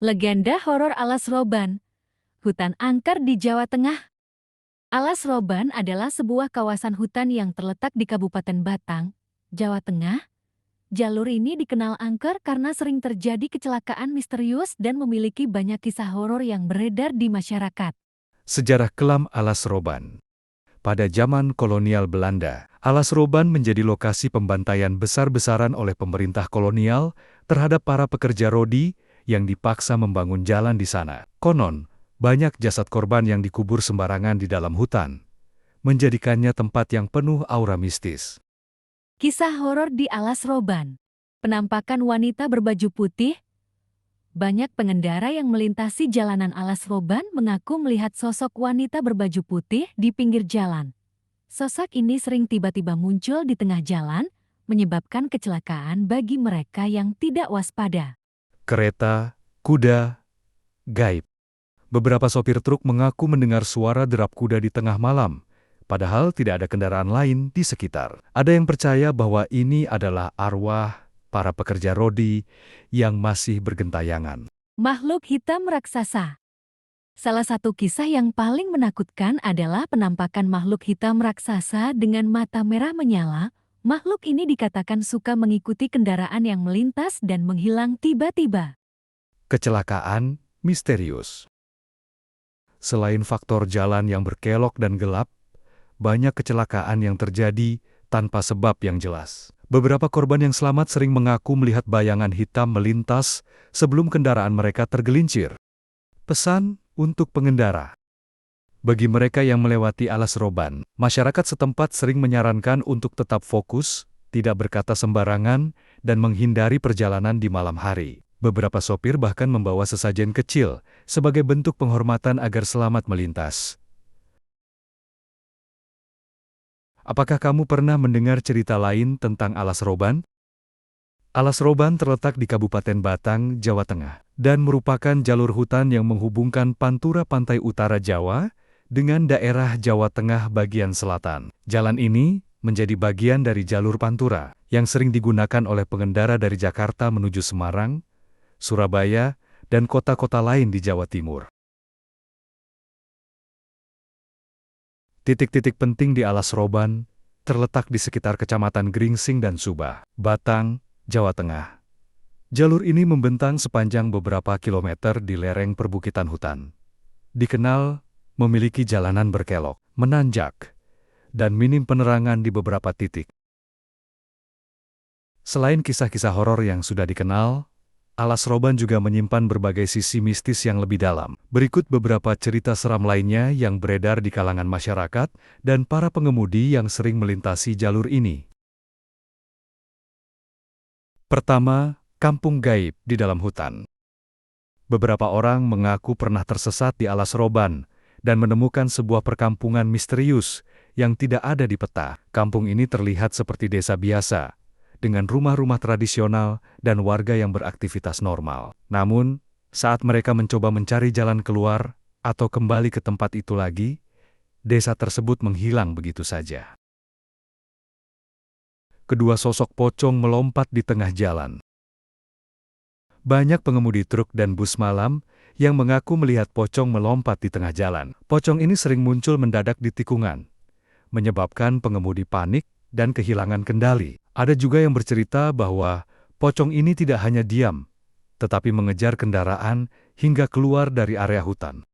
Legenda horor Alas Roban, hutan angker di Jawa Tengah. Alas Roban adalah sebuah kawasan hutan yang terletak di Kabupaten Batang, Jawa Tengah. Jalur ini dikenal angker karena sering terjadi kecelakaan misterius dan memiliki banyak kisah horor yang beredar di masyarakat. Sejarah kelam Alas Roban. Pada zaman kolonial Belanda, Alas Roban menjadi lokasi pembantaian besar-besaran oleh pemerintah kolonial terhadap para pekerja rodi yang dipaksa membangun jalan di sana. Konon, banyak jasad korban yang dikubur sembarangan di dalam hutan, menjadikannya tempat yang penuh aura mistis. Kisah horor di Alas Roban. Penampakan wanita berbaju putih. Banyak pengendara yang melintasi jalanan Alas Roban mengaku melihat sosok wanita berbaju putih di pinggir jalan. Sosok ini sering tiba-tiba muncul di tengah jalan, menyebabkan kecelakaan bagi mereka yang tidak waspada. Kereta, kuda, gaib. Beberapa sopir truk mengaku mendengar suara derap kuda di tengah malam, padahal tidak ada kendaraan lain di sekitar. Ada yang percaya bahwa ini adalah arwah para pekerja rodi yang masih bergentayangan. Makhluk hitam raksasa. Salah satu kisah yang paling menakutkan adalah penampakan makhluk hitam raksasa dengan mata merah menyala. Makhluk ini dikatakan suka mengikuti kendaraan yang melintas dan menghilang tiba-tiba. Kecelakaan misterius. Selain faktor jalan yang berkelok dan gelap, banyak kecelakaan yang terjadi tanpa sebab yang jelas. Beberapa korban yang selamat sering mengaku melihat bayangan hitam melintas sebelum kendaraan mereka tergelincir. Pesan untuk pengendara. Bagi mereka yang melewati Alas Roban, masyarakat setempat sering menyarankan untuk tetap fokus, tidak berkata sembarangan, dan menghindari perjalanan di malam hari. Beberapa sopir bahkan membawa sesajen kecil sebagai bentuk penghormatan agar selamat melintas. Apakah kamu pernah mendengar cerita lain tentang Alas Roban? Alas Roban terletak di Kabupaten Batang, Jawa Tengah, dan merupakan jalur hutan yang menghubungkan Pantura pantai utara Jawa dengan daerah Jawa Tengah bagian selatan. Jalan ini menjadi bagian dari jalur Pantura, yang sering digunakan oleh pengendara dari Jakarta menuju Semarang, Surabaya, dan kota-kota lain di Jawa Timur. Titik-titik penting di Alas Roban terletak di sekitar Kecamatan Gringsing dan Subah, Batang, Jawa Tengah. Jalur ini membentang sepanjang beberapa kilometer di lereng perbukitan hutan. Dikenal memiliki jalanan berkelok, menanjak, dan minim penerangan di beberapa titik. Selain kisah-kisah horor yang sudah dikenal, Alas Roban juga menyimpan berbagai sisi mistis yang lebih dalam. Berikut beberapa cerita seram lainnya yang beredar di kalangan masyarakat dan para pengemudi yang sering melintasi jalur ini. Pertama, kampung gaib di dalam hutan. Beberapa orang mengaku pernah tersesat di Alas Roban dan menemukan sebuah perkampungan misterius yang tidak ada di peta. Kampung ini terlihat seperti desa biasa, dengan rumah-rumah tradisional dan warga yang beraktivitas normal. Namun, saat mereka mencoba mencari jalan keluar atau kembali ke tempat itu lagi, desa tersebut menghilang begitu saja. Kedua sosok pocong melompat di tengah jalan. Banyak pengemudi truk dan bus malam yang mengaku melihat pocong melompat di tengah jalan. Pocong ini sering muncul mendadak di tikungan, menyebabkan pengemudi panik dan kehilangan kendali. Ada juga yang bercerita bahwa pocong ini tidak hanya diam, tetapi mengejar kendaraan hingga keluar dari area hutan.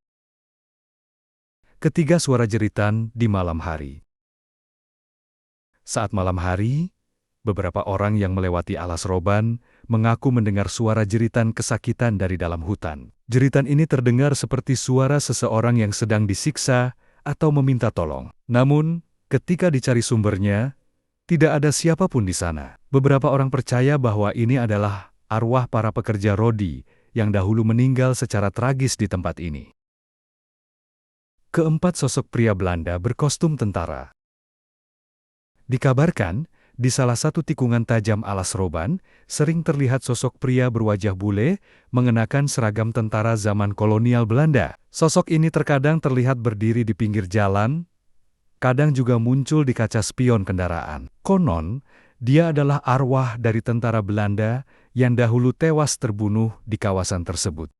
Ketiga, suara jeritan di malam hari. Saat malam hari, beberapa orang yang melewati Alas Roban mengaku mendengar suara jeritan kesakitan dari dalam hutan. Jeritan ini terdengar seperti suara seseorang yang sedang disiksa atau meminta tolong. Namun, ketika dicari sumbernya, tidak ada siapapun di sana. Beberapa orang percaya bahwa ini adalah arwah para pekerja rodi yang dahulu meninggal secara tragis di tempat ini. Keempat, sosok pria Belanda berkostum tentara. Dikabarkan, di salah satu tikungan tajam Alas Roban, sering terlihat sosok pria berwajah bule mengenakan seragam tentara zaman kolonial Belanda. Sosok ini terkadang terlihat berdiri di pinggir jalan, kadang juga muncul di kaca spion kendaraan. Konon, dia adalah arwah dari tentara Belanda yang dahulu tewas terbunuh di kawasan tersebut.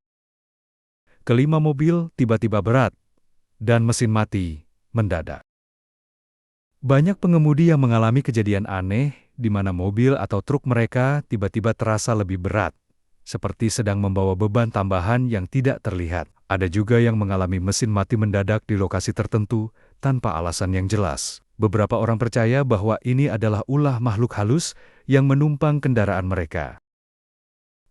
Kelima mobil tiba-tiba berat, dan mesin mati mendadak. Banyak pengemudi yang mengalami kejadian aneh di mana mobil atau truk mereka tiba-tiba terasa lebih berat, seperti sedang membawa beban tambahan yang tidak terlihat. Ada juga yang mengalami mesin mati mendadak di lokasi tertentu tanpa alasan yang jelas. Beberapa orang percaya bahwa ini adalah ulah makhluk halus yang menumpang kendaraan mereka.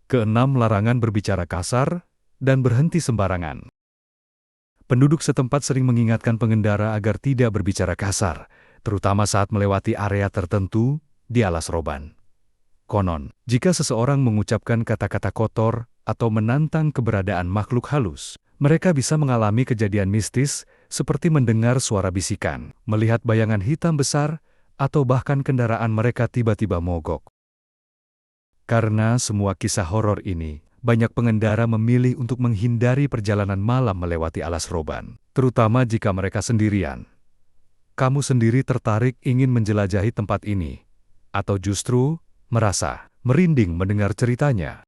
Keenam, larangan berbicara kasar dan berhenti sembarangan. Penduduk setempat sering mengingatkan pengendara agar tidak berbicara kasar, terutama saat melewati area tertentu di alas roban. Konon, jika seseorang mengucapkan kata-kata kotor atau menantang keberadaan makhluk halus, mereka bisa mengalami kejadian mistis seperti mendengar suara bisikan, melihat bayangan hitam besar, atau bahkan kendaraan mereka tiba-tiba mogok. Karena semua kisah horor ini, banyak pengendara memilih untuk menghindari perjalanan malam melewati alas roban, terutama jika mereka sendirian. Kamu sendiri tertarik ingin menjelajahi tempat ini, atau justru merasa merinding mendengar ceritanya?